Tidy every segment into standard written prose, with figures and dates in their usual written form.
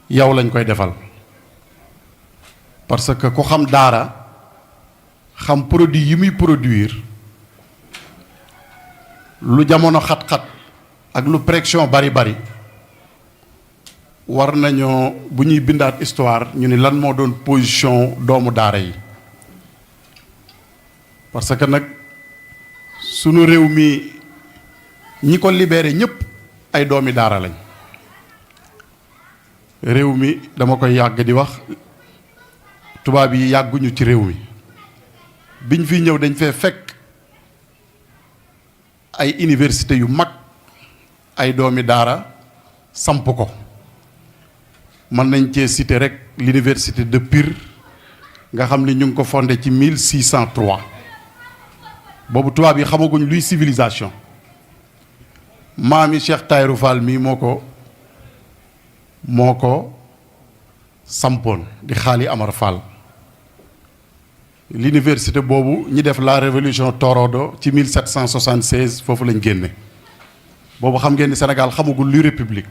yow lañ koy defal parce que ku xam daara xam produit yi muy produire lu jamono xat-xat ak lu pression bari war nañoo bu ñuy bindaat histoire ñu ni lan moo doon position doomu daara yi parce que nag sunu réew mi ñi ko libéré ñépp ay doomi daara lañ réew mi dama koy yàgg di wax tubaab yi yàgguñu ci réew mi biñ fi ñëw dañ fee fekk ay université yu mag ay doomi daara samp ko mën nañ cee citer rek l'université de Pire nga xam ni ñu ngi ko fondé ci 1603 boobu tubaab yi xamaguñ luy civilisation maami Cheikh Tahirou Fall mii moo ko sampoon di Xaali Amar Fall l'université boobu ñi def la révolution torodo ci 1776 foofu lañ génne boobu xam ngeen ni Sénégal xamagul luy république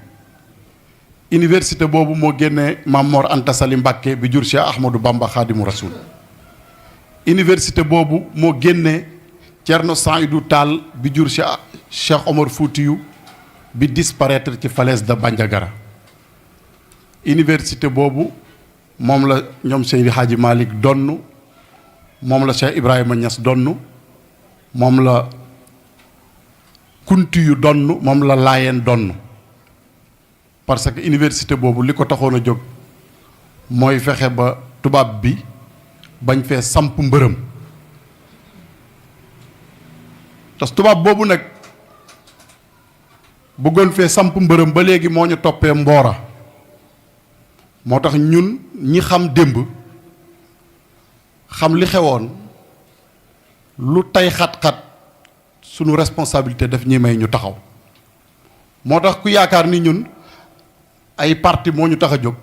université boobu moo génne Mame Mor Anta Sali Mbacké bi jur Cheikh Ahmadou Bamba Khadimu Rasoul université boobu moo génne Thierno Saïdou Tall bi jur Cheikh Omar Foutiyou bi disparaître ci falaise de Bandiagara université boobu moom la ñoom Seydi Hadji Malick donn moom la Cheikh Ibrahima Niass donn moom la Kunti yu donn moom la Laayeen donn parce que université boobu li ko taxoon a jóg mooy fexe ba tubaab bi bañ fee samp mbërëm tas tubaab boobu nag bëggoon fee samp mbërëm ba léegi moo ñu toppee mboora moo tax ñun ñi xam démb xam li xewoon lu tey xat-xat sunu responsabilité daf ñuy may ñu taxaw moo tax ku yaakaar ni ñun ay parti moo ñu tax a jóg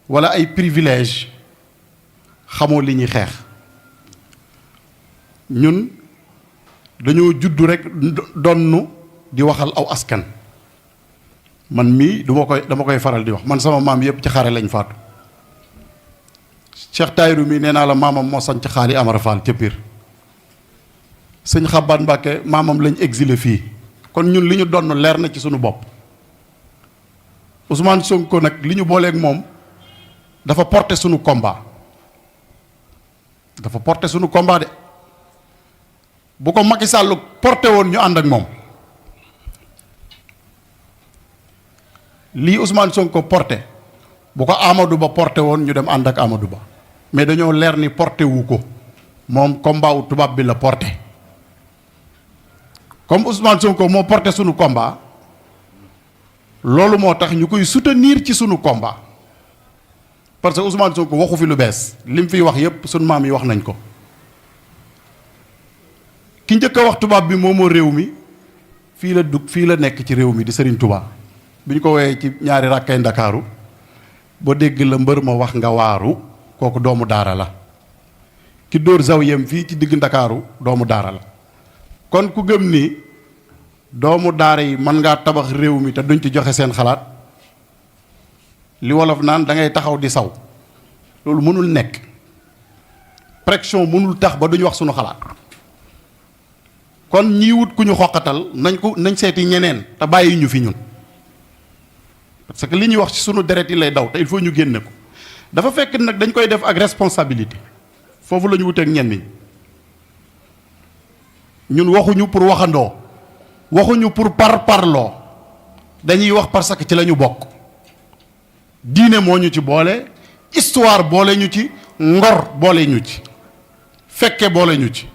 walla ay privilège xamoo li ñuy xeex ñun dañoo juddu rekk donnu di waxal aw askan man mii dama koy faral di wax man sama maam yépp ci xare lañ faatu Cheikh Tahirou mii nee naa la maamam moo sañ ci Xaali Amar Fall ca Pire sëñ Xaban Mbàkke maamam lañ exilé fii kon ñun li ñu donn leer na ci sunu bopp Ousmane Sonko nag li ñu booleeg moom dafa porter sunu combat de bu ko Macky Sall porté woon ñu ànd ak moom lii Ousmane Sonko porté bu ko Amadou Ba porté woon ñu dem ànd ak Amadou Ba mais dañoo leer ni porté wu ko moom combat wu tubaab bi la porté comme Ousmane Sonko moo porté sunu combat loolu moo tax ñu koy soutenir ci sunu combat parce que Ousmane Sonko waxu fi lu bees li mu fiy wax yépp sunu maam yi wax nañ ko ki njëkk a wax tubaab bi moomoo réew mi fii la nekk ci réew mi di Serigne Touba bi ñu ko woowee ci ñaari rakkay Ndakaaru ba dégg la mbër ma wax nga waaru kooku doomu daara la ki dóor zawiyem fii ci digg Ndakaaru doomu daara la kon ku gëm ni doomu daara yi mën ngaa tabax réew mi te duñ ci joxe seen xalaat li wolof naan da ngay taxaw di saw loolu mënul nekk pression mënul tax ba duñ wax sunu xalaat kon ñii wut ku ñu xoqatal nañ seeti ñeneen te bàyyi ñu fi ñun parce que li ñuy wax ci sunu deret yi lay daw te il faut ñu génne ko dafa fekk nag dañ koy def ak responsabilité foofu la ñu wuteek ñenn ñi ñun waxuñu pour waxandoo waxuñu pour parloo dañuy wax parce que ci la ñu bokk diine moo ñu ci boole histoire boole ñu ci ngor boole ñu ci fekke boole ñu ci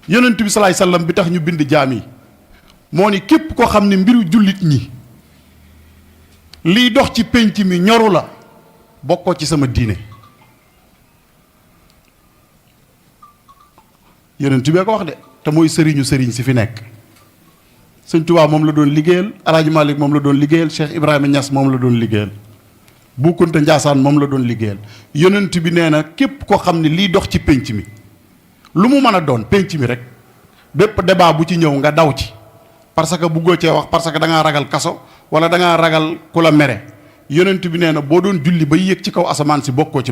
yonent bi salaay sallam bi tax ñu bind jaam yi moo ni képp koo xam ne mbiru jullit ñi liy dox ci pénc mi ñoru la bokkoo ci sama diine yonent bee ko wax de te mooy sëriñ si fi nekk Sëñ Tuubaa moom la doon liggéeyal Alaaji Malik moom la doon liggéeyal Cheikh Ibrahima Niass moom la doon liggéeyal Bu Kunta Njaasaan moom la doon liggéeyal yonent bi nee na képp koo xam ne liy dox ci pénc mi lu mu mën a doon pénc mi rek bépp débat bu ci ñëw nga daw ci parce que buggoo cee wax parce que da ngaa ragal kaso wala da ngaa ragal ku la mere yonent bi nee na boo doon julli ba yéeg ci kaw asamaan si bokkoo ci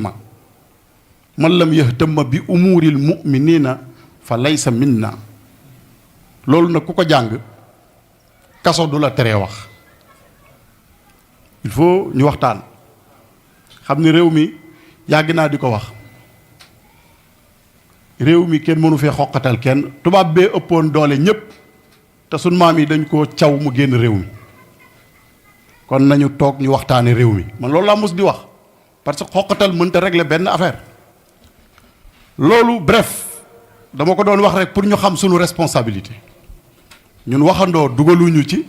man lam yahtamma bi umuuril mu'miniina fa laysa minna. loolu nag ku ko jàng kaso du la teree wax. il faut ñu waxtaan xam ne réew mi yàgg naa di ko wax réew mi kenn mënu fee xoqatal kenn tubaab bee ëppoon doole ñépp te sunu maam yi dañ koo caw mu génn réew mi kon nañu toog ñu waxtaane réew mi man loolu laa mos di wax parce que xoqatal mënta régler benn affaire. loolu bref dama ko doon wax rek pour ñu xam sunu responsabilité ñun waxandoo dugaluñu ci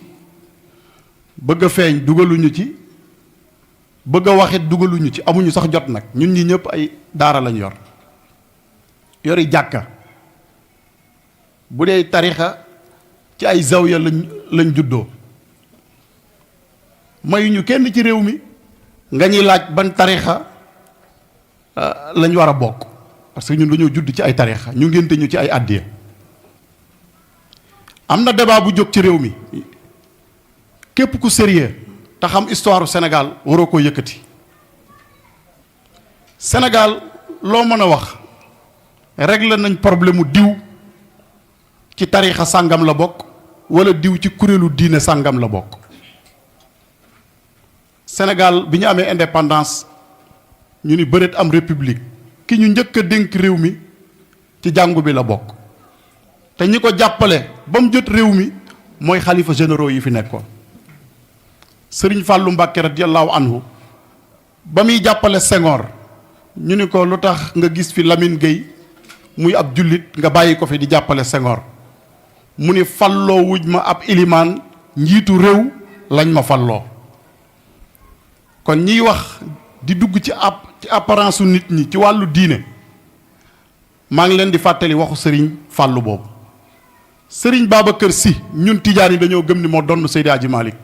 bëgg a feeñ dugaluñu ci bëgg a waxit dugaluñu ci amuñu sax jot nag ñun ñi ñëpp ay daara lañ yor yori jàkka bu dee tarixa ci ay zawya lañ juddoo mayuñu kenn ci réew mi nga ñuy laaj ban tarixa lañ war a bokk parce que ñun dañoo judd ci ay tarixa ñu ngénte ñu ci ay àddiya. am na débat bu jóg ci réew mi képp ku sérieux te xam histoire Sénégal waroo koo yëkkati. Sénégal loo mën a wax réglé nañ problème mu diw ci tarixa sàngam la bokk wala diw ci kuréelu diine sàngam la bokk. Sénégal bi ñu amee indépendance ñu ni bëreet am république ki ñu njëkk a dénk réew mi ci jàngu bi la bokk te ñi ko jàppale ba mu jot réew mi mooy xalifa généraux yi fi nekkoon. Sëriñ Fàllu Mbàkke radiyallahu anhu ba muy jàppale Senghor ñu ni ko lu tax nga gis fi Lamine Gueye muy ab jullit nga bàyyi ko fi di jàppale Senghor mu ni falloo wuj ma ab ilimaan njiitu réew lañ ma falloo. kon ñiy wax di dugg ci apparence su nit ñi ci wàllu diine maa ngi leen di fàttali waxu sëriñ Fàllu boobu. sëriñ Babacar Sy ñun tijaan yi dañoo gëm ni moo doon Seydi Hadji Malick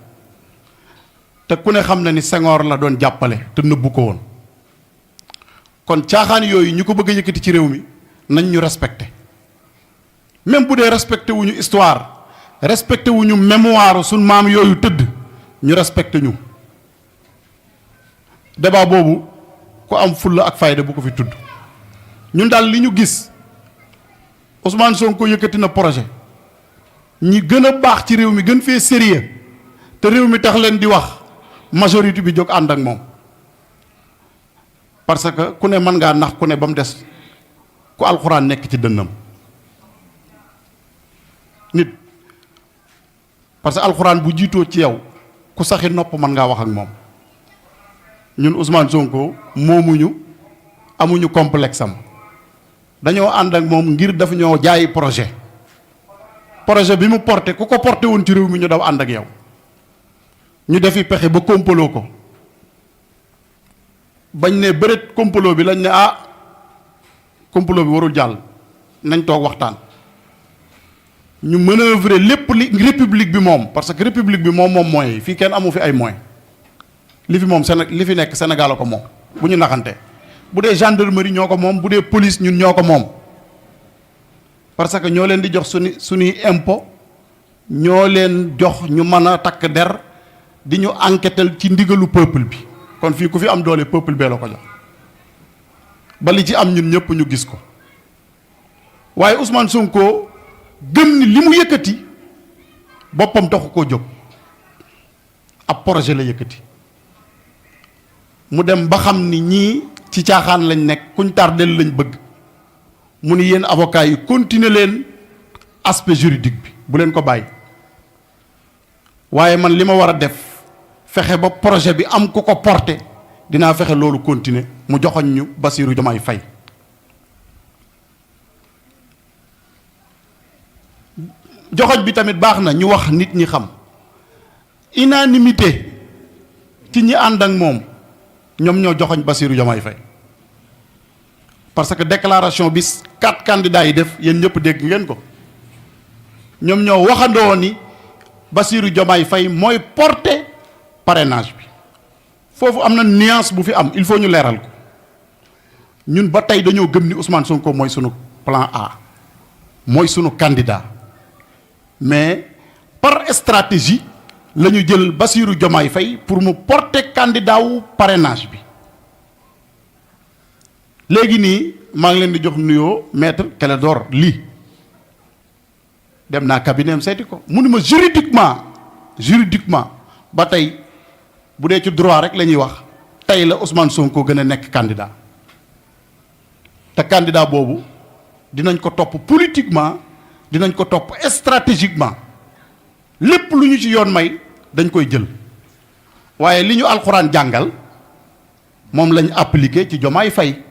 te ku ne xam na ni Senghor la doon jàppale te nëbbu ko woon. kon caaxaan yooyu ñu ko bëgg a yëkkati ci réew mi nañ ñu respecté même bu dee respecté wuñu histoire respecté wuñu mémoire suñ maam yooyu tëdd ñu respecté ñu. débat boobu ku am fulla ak fayda bu ko fi tudd ñun daal li ñu gis Ousmane Sonko yëkkati na projet ñi gën a baax ci réew mi gën fee sérieux te réew mi tax leen di wax majorité bi jóg ànd ak moom parce que ku ne mën ngaa nax ku ne ba mu des ku alxuraan nekk ci dënnam nit parce que alxuraan bu jiitoo ci yow ku saxi nopp mën ngaa wax ak moom. ñun Ousmane Sonko moomuñu amuñu complexe am dañoo ànd ak moom ngir daf ñoo jaayi projet bi mu porté ku ko porté woon ci réew mi ñu daw ànd ak yow ñu defi pexe ba kompaloo ko bañ ne bëreet kompaloo bi lañ ne kompaloo bi warul jàll nañ toog waxtaan ñu manœuvrer lépp li république bi moom parce que république bi moom moyens yi fii kenn amu fi ay moyens. li fi moom li fi nekk Sénégal ko moom bu ñu naxante bu dee gendarmerie ñoo ko moom bu dee police ñun ñoo ko moom parce que ñoo leen di jox suñuy impôt ñoo leen jox ñu mën a takk der di ñu enquêter ci ndigalu peuple bi kon fii ku fi am doole peuple bee la ko jox ba li ci am ñun ñëpp ñu gis ko waaye Ousmane Sonko gëm ni li mu yëkkati boppam taxu koo jóg ab projet la yëkkati. mu dem ba xam ni ñii ci caaxaan lañ nekk kuñ tardel lañ bëgg mu ni yéen avocat yi continuer leen aspect juridique bi bu leen ko bàyyi waaye man li ma war a def fexe ba projet bi am ku ko porté dinaa fexe loolu continuer mu joxoñ ñu Bassirou Diomaye Faye. joxoñ bi tamit baax na ñu wax nit ñi xam unanimité ci ñi ànd ak moom ñoom ñoo joxoñ Bassirou Diomaye Faye parce que déclaration bi 4 candidats yi def yéen ñëpp dégg ngeen ko ñoom ñoo waxandoo ni Bassirou Diomaye Faye mooy porter parrainage bi foofu am na nuance bu fi am il faut ñu leeral ko ñun ba tey dañoo gëm ni Ousmane Sonko mooy sunu plan A mooy sunu candidat mais par stratégie la ñu jël Bassirou Diomaye Faye pour mu porter candidat wu parrainage bi léegi nii maa ngi leen di jox nuyoo maître Clédor Ly dem naa cabinet am seeti ko mu ni ma juridiquement ba tey bu dee ci droit rek la ñuy wax tey la Ousmane Sonko gën a nekk candidat te candidat boobu dinañ ko topp politiquement dinañ ko topp stratégiquement lépp lu ñu ci yoon may dañ koy jël waaye li ñu alxuraan jàngal moom lañ appliqué ci Diomaye Faye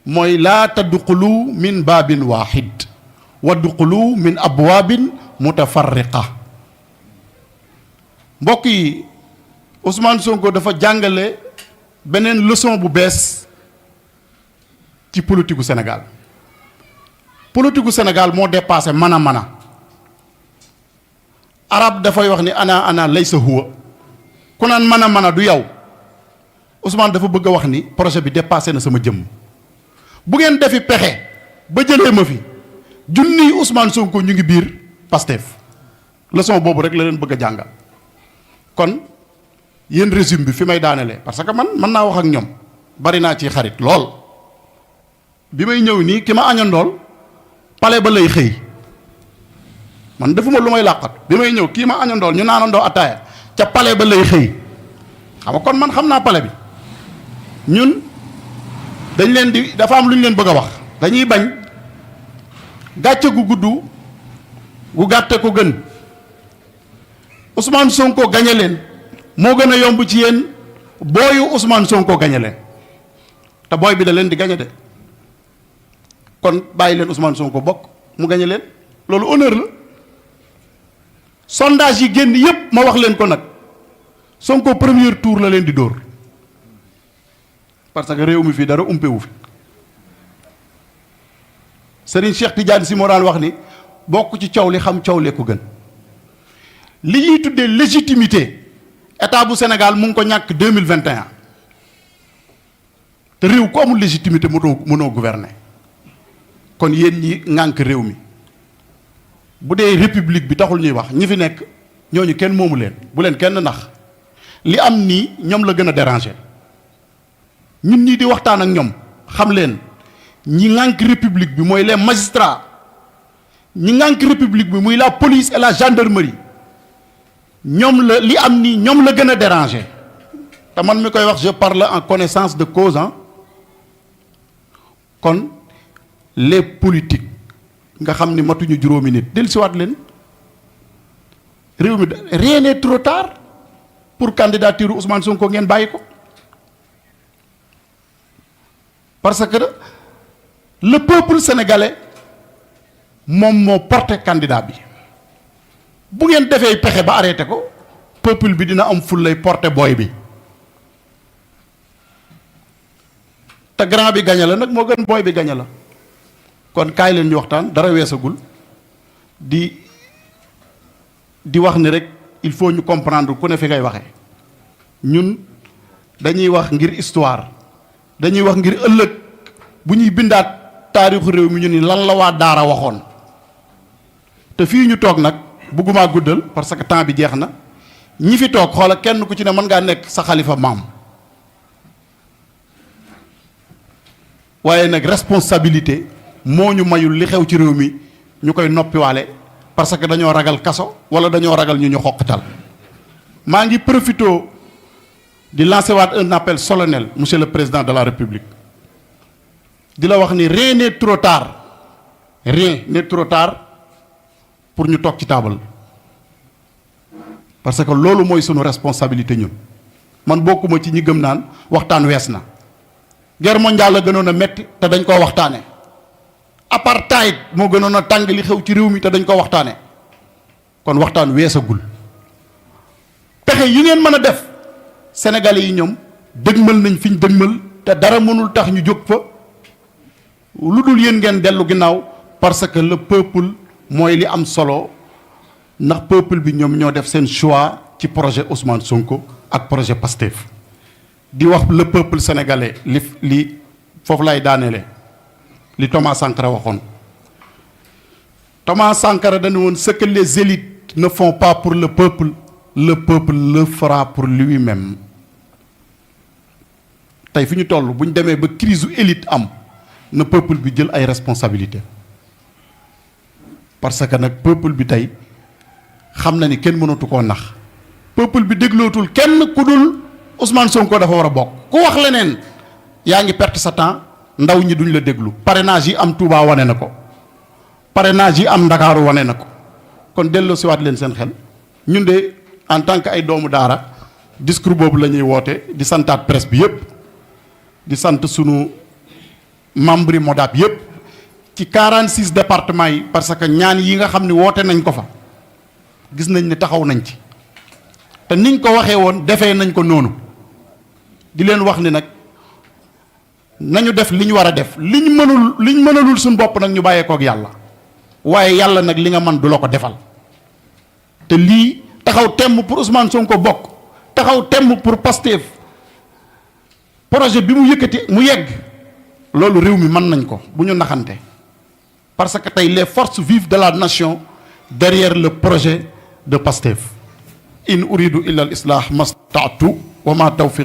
mooy laa tadxulu min baabin waahid wadxulu min abwaabin mutafarriqa mbokk yi Ousmane Sonko dafa jàngale beneen leçon bu bees ci politique gu Sénégal politique gu Sénégal moo dépassé mën a arab dafay wax ni ana laysa huwa ku naan mën a du yow Ousmane dafa bëgg a wax ni projet bi dépassé na sama jëmm bu ngeen defi pexe ba jëlee ma fi junniy Ousmane Sonko ñu ngi biir Pastef leçon boobu rek la leen bëgg a jàngal kon yéen résumé bi fi may daanelee parce que man mën naa wax ak ñoom bari naa ci xarit lool bi may ñëw nii ki ma añandool pale ba lay xëy man defuma lu may làqat bi may ñëw kii ma añandool ñu naanandoo ataaya ca pale ba lay xëy xam nga kon man xam naa pale bi ñun dañ leen di dafa am lu ñu leen bëgg a wax dañuy bañ gàcce gu gudd gu gàtte ko gën Ousmane Sonko gañe leen moo gën a yomb ci yéen booyu Ousmane Sonko gañe leen te booy bi da leen di gañe de kon bàyyi leen Ousmane Sonko bokk mu gañe leen loolu honneur la sondage yi génn yépp ma wax leen ko nag Sonko premier tour la leen di dóor parce que réew mi fii dara umpewu fi Serigne Cheikh Tidiane Sy moo daan wax ni bokk ci coow li xam coow lee ko gën li ñuy tuddee légitimité état bu Sénégal mu ngi ko ñàkk 2021 te réew ko amul légitimité mënoo gouverner kon yéen ñi ŋànk réew mi bu dee république bi taxul ñuy wax ñi fi nekk ñooñu kenn moomu leen bu leen kenn nax li am nii ñoom la gën a déranger ñun ñii di waxtaan ak ñoom xam leen ñi ŋànk république bi mooy les magistrats ñi ŋànk république bi muy la police et la gendarmerie ñoom la li am nii ñoom la gën a déranger te man mi koy wax je parle en connaissance de cause kon les politiques nga xam ni matuñu juróomi nit dellusiwaat leen réew mi rien n'est trop tard pour candidature Ousmane Sonko ngeen bàyyi ko parce que le peuple sénégalais moom moo porté candidat bi bu ngeen defee pexe ba arrêté ko peuple bi dina am ful lay porté booy bi te grand bi gañe la nag moo gën booy bi gañe la kon kaay leen ñu waxtaan dara weesagul di wax ni rek il faut ñu comprendre ku ne fi ngay waxee ñun dañuy wax ngir histoire dañuy wax ngir ëllëg bu ñuy bindaat taarixu réew mi ñu ni lan la waa daara waxoon te fii ñu toog nag bëgguma guddal parce que temps bi jeex na ñi fi toog xoola kenn ku ci ne mën ngaa nekk sa xalifa maam waaye nag responsabilité moo ñu mayul li xew ci réew mi ñu koy noppiwaale parce que dañoo ragal kaso wala dañoo ragal ñu xoqatal maa ngi profité di lancer waat un appel solennel monsieur le président de la république di la wax ni rien n'est trop tard pour ñu toog ci taabal parce que loolu mooy sunu responsabilité ñun man bokkuma ci ñi gëm naan waxtaan wees na guerre mondiale la gënoon a metti te dañ koo waxtaane apartheid moo gënoon a tàng li xew ci réew mi te dañ koo waxtaane kon waxtaan weesagul pexe yi ngeen mën a def sénégalais yi ñoom dëgmal nañ fi ñu dëgmal te dara mënul tax ñu jóg fa lu dul yéen ngeen dellu ginnaaw parce que le peuple mooy li am solo ndax peuple bi ñoom ñoo def seen choix ci projet Ousmane Sonko ak projet Pastef di wax le peuple sénégalais li foofu lay daaneele li Thomas Sankara waxoon Thomas Sankara dañu woon ce que les élites ne font pas pour le peuple le peuple le fera pour lui-même. tey fi ñu toll bu ñu demee ba crise élite am na peuple bi jël ay responsabilités parce que nag peuple bi tey xam na ni kenn mënatu koo nax peuple bi déglootul kenn ku dul Ousmane Sonko dafa war a bokk ku wax leneen yaa ngi perte sa temps ndaw ñi duñ la déglu. parrainage yi am Touba wane na ko parrainage yi am Ndakaaru wane na ko kon delloo siwaat leen seen xel ñun de en tant que ay doomu daara discours boobu la ñuy woote di santaat presse bi yëpp di sant sunu membre yi MODAP yëpp ci 46 départements yi parce que ñaan yi nga xam ni woote nañ ko fa gis nañ ni taxaw nañ ci te niñ ko waxee woon defee nañ ko noonu di leen wax ni nag nañu def li ñu war a def liñ mënalul suñu bopp nag ñu bàyyee kook yàlla waaye yàlla nag li nga man du la ko defal te lii taxaw temm pour Ousmane Sonko bokk taxaw temm pour Pastef projet bi mu yëkkati mu yegg loolu réew mi mën nañ ko bu ñu naxante parce que tey les forces vives de la nation derrière le projet de Pastef in uridu illa al islah masta'tu wa ma tawfiq